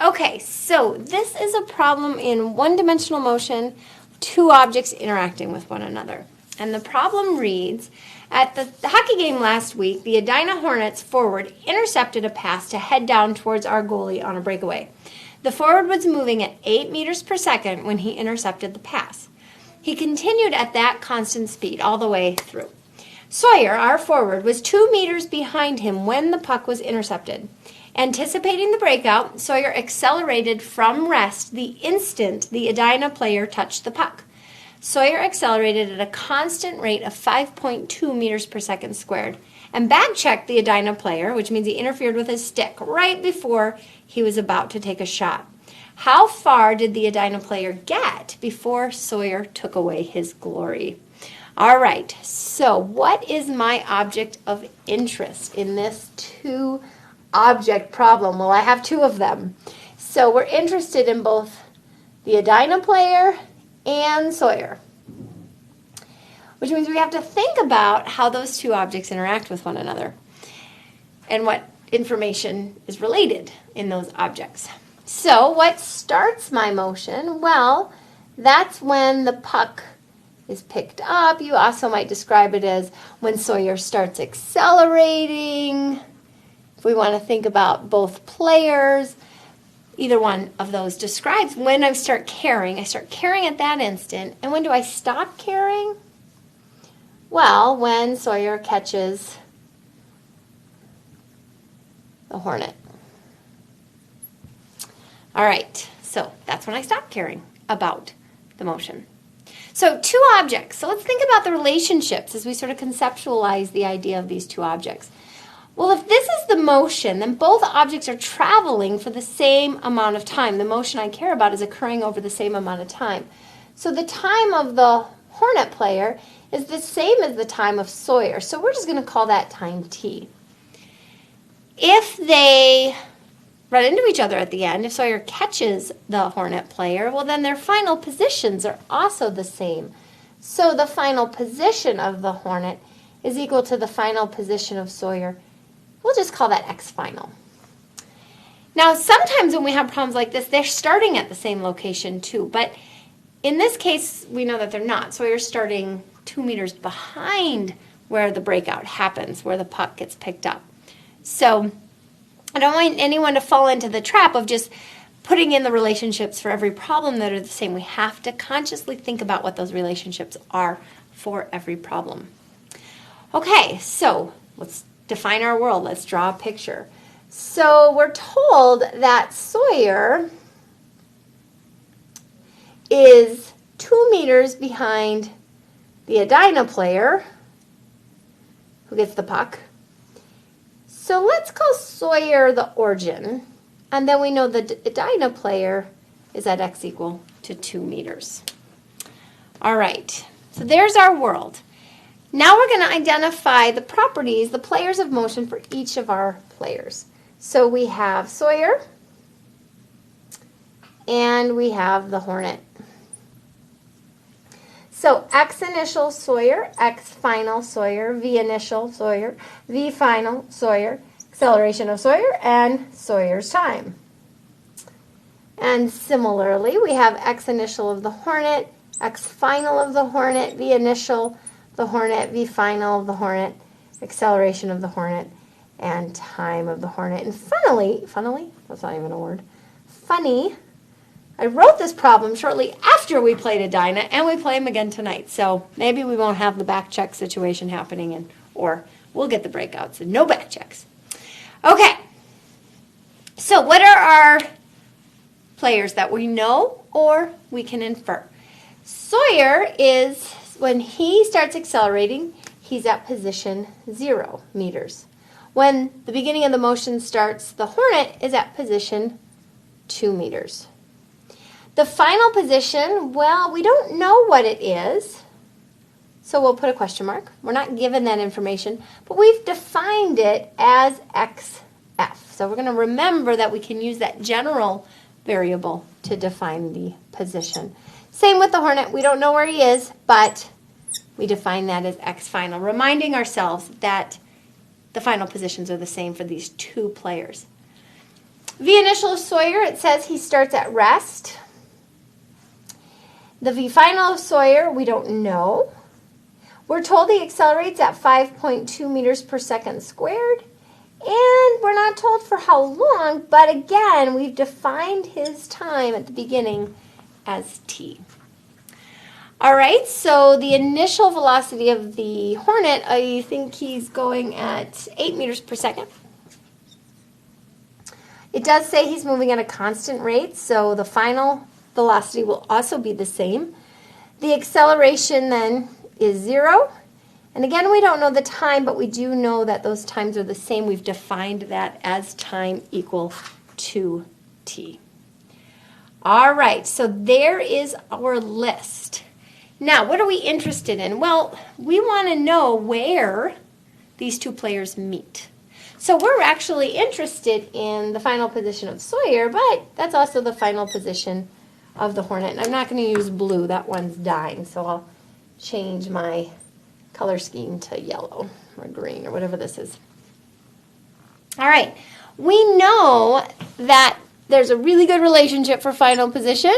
Okay, so this is a problem in one-dimensional motion, two objects interacting with one another. And the problem reads, at the hockey game last week, the Edina Hornets forward intercepted a pass to head down towards our goalie on a breakaway. The forward was moving at 8 meters per second when he intercepted the pass. He continued at that constant speed all the way through. Sawyer, our forward, was 2 meters behind him when the puck was intercepted. Anticipating the breakout, Sawyer accelerated from rest the instant the Edina player touched the puck. Sawyer accelerated at a constant rate of 5.2 meters per second squared and back-checked the Edina player, which means he interfered with his stick right before he was about to take a shot. How far did the Edina player get before Sawyer took away his glory? All right, so what is my object of interest in this two-object problem? Well, I have two of them. So we're interested in both the Edina player and Sawyer, which means we have to think about how those two objects interact with one another and what information is related in those objects. So what starts my motion? Well, that's when the puck is picked up. You also might describe it as when Sawyer starts accelerating. If we want to think about both players, either one of those describes when I start carrying. I start carrying at that instant. And when do I stop carrying? Well, when Sawyer catches the Hornet. All right, so that's when I stop caring about the motion. So two objects. So let's think about the relationships as we sort of conceptualize the idea of these two objects. Well, if this is the motion, then both objects are traveling for the same amount of time. The motion I care about is occurring over the same amount of time. So the time of the Hornet player is the same as the time of Sawyer. So we're just going to call that time t. If they run into each other at the end, if Sawyer catches the Hornet player, well, then their final positions are also the same. So the final position of the Hornet is equal to the final position of Sawyer. We'll just call that x final. Now, sometimes when we have problems like this, they're starting at the same location too, but in this case, we know that they're not. Sawyer's starting 2 meters behind where the breakout happens, where the puck gets picked up. So I don't want anyone to fall into the trap of just putting in the relationships for every problem that are the same. We have to consciously think about what those relationships are for every problem. Okay, so let's define our world. Let's draw a picture. So we're told that Sawyer is 2 meters behind the Edina player who gets the puck. So let's call Sawyer the origin, and then we know the Edina player is at x equal to 2 meters. All right, so there's our world. Now we're going to identify the properties, the players of motion for each of our players. So we have Sawyer, and we have the Hornet. So x initial Sawyer, x final Sawyer, v initial Sawyer, v final Sawyer, acceleration of Sawyer, and Sawyer's time. And similarly, we have x initial of the Hornet, x final of the Hornet, v initial the Hornet, v final of the Hornet, acceleration of the Hornet, and time of the Hornet. And funnily, that's not even a word, funny, I wrote this problem shortly after we played Edina, and we play them again tonight. So maybe we won't have the back check situation happening, or we'll get the breakouts and no back checks. Okay, so what are our players that we know or we can infer? Sawyer is, when he starts accelerating, he's at position 0 meters. When the beginning of the motion starts, the Hornet is at position 2 meters. The final position, well, we don't know what it is, so we'll put a question mark. We're not given that information, but we've defined it as xf. So we're going to remember that we can use that general variable to define the position. Same with the Hornet. We don't know where he is, but we define that as x final, reminding ourselves that the final positions are the same for these two players. V initial of Sawyer, it says he starts at rest. The V final of Sawyer, we don't know. We're told he accelerates at 5.2 meters per second squared. And we're not told for how long, but again, we've defined his time at the beginning as t. All right, so the initial velocity of the Hornet, I think he's going at 8 meters per second. It does say he's moving at a constant rate, so the final velocity will also be the same. The acceleration then is 0. And again, we don't know the time, but we do know that those times are the same. We've defined that as time equal to t. All right, so there is our list. Now, what are we interested in? Well, we want to know where these two players meet. So we're actually interested in the final position of Sawyer, but that's also the final position of the Hornet. And I'm not going to use blue. That one's dying, so I'll change my color scheme to yellow or green or whatever this is. All right, we know that there's a really good relationship for final position.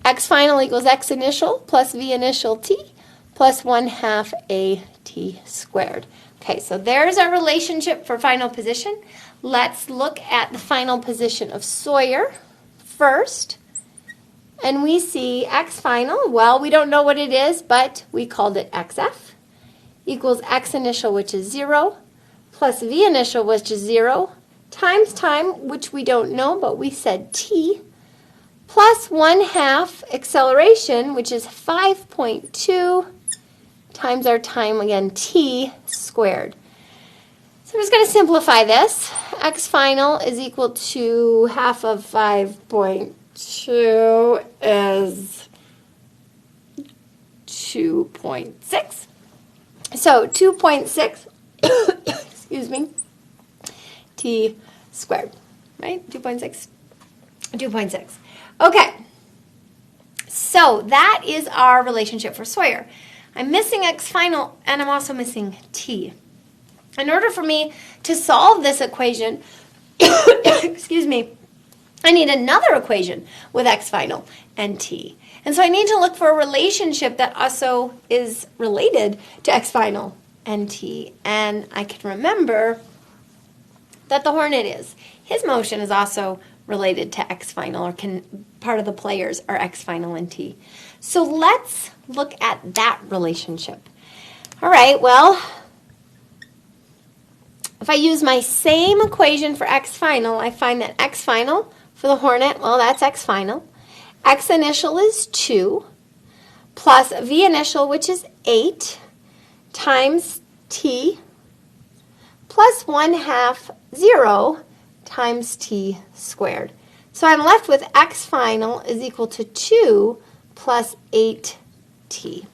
X final equals X initial plus V initial t plus 1/2 a t squared. Okay, so there's our relationship for final position. Let's look at the final position of Sawyer first. And we see X final, well, we don't know what it is, but we called it XF, equals X initial, which is 0, plus V initial, which is 0, times time, which we don't know, but we said t, plus 1/2 acceleration, which is 5.2, times our time, again, t squared. So we're just going to simplify this. X final is equal to half of 5.2 is 2.6. So 2.6, excuse me, t squared, right? 2.6. 2.6. Okay. So that is our relationship for Sawyer. I'm missing X final, and I'm also missing t. In order for me to solve this equation, excuse me, I need another equation with X final and t. And so I need to look for a relationship that also is related to X final and t. And I can remember that the Hornet is. His motion is also related to X final, or part of the players are X final and t. So let's look at that relationship. All right, well, if I use my same equation for X final, I find that X final for the Hornet, well, that's X final. X initial is 2, plus V initial, which is 8, times t, plus 1/2 0 times t squared. So I'm left with X final is equal to 2 plus 8t.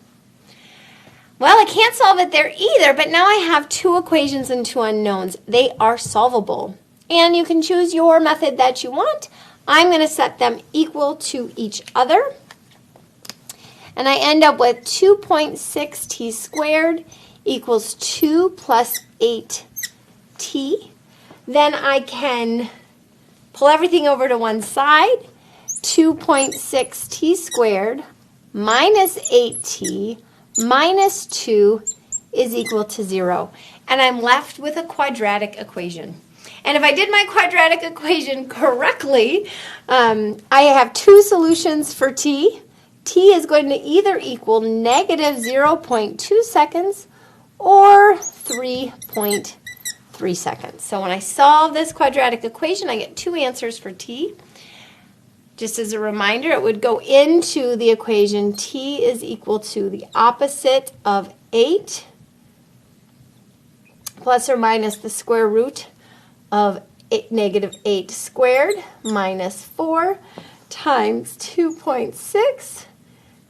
Well, I can't solve it there either, but now I have two equations and two unknowns. They are solvable. And you can choose your method that you want. I'm going to set them equal to each other. And I end up with 2.6t squared equals 2 plus 8t. Then I can pull everything over to one side. 2.6t squared minus 8t minus 2 is equal to 0. And I'm left with a quadratic equation. And if I did my quadratic equation correctly, I have two solutions for t. T is going to either equal negative 0.2 seconds or 3.3 seconds. So when I solve this quadratic equation, I get two answers for t. Just as a reminder, it would go into the equation t is equal to the opposite of 8 plus or minus the square root of negative 8 squared minus 4 times 2.6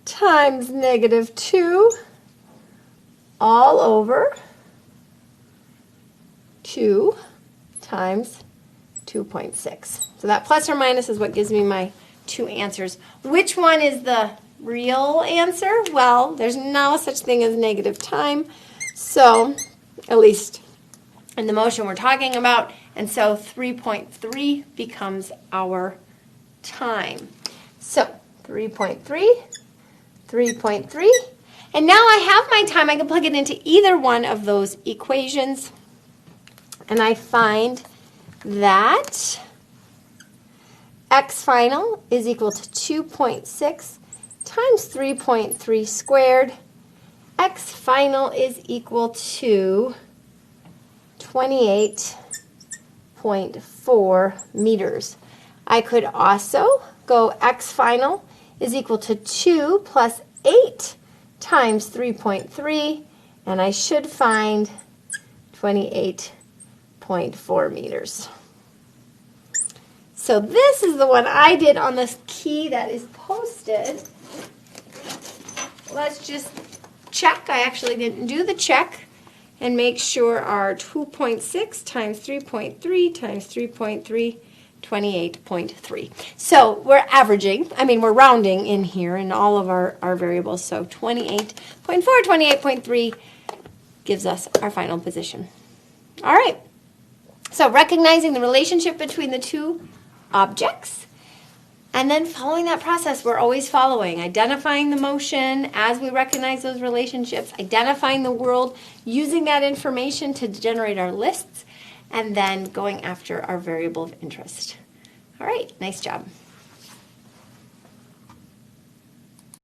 times negative 2 all over 2 times 2.6. So that plus or minus is what gives me my two answers. Which one is the real answer? Well, there's no such thing as negative time. So, at least in the motion we're talking about, And so 3.3 becomes our time. So 3.3, 3.3. And now I have my time. I can plug it into either one of those equations. And I find that x final is equal to 2.6 times 3.3 squared. X final is equal to 28.4 meters. I could also go x final is equal to 2 plus 8 times 3.3, and I should find 28.4 meters. So this is the one I did on this key that is posted. Let's just check. I actually didn't do the check and make sure our 2.6 times 3.3 times 3.3, 28.3. So we're averaging, we're rounding in here in all of our variables. So 28.4, 28.3 gives us our final position. All right. So recognizing the relationship between the two objects, and then following that process we're always following, identifying the motion as we recognize those relationships, identifying the world, using that information to generate our lists, and then going after our variable of interest. All right, nice job.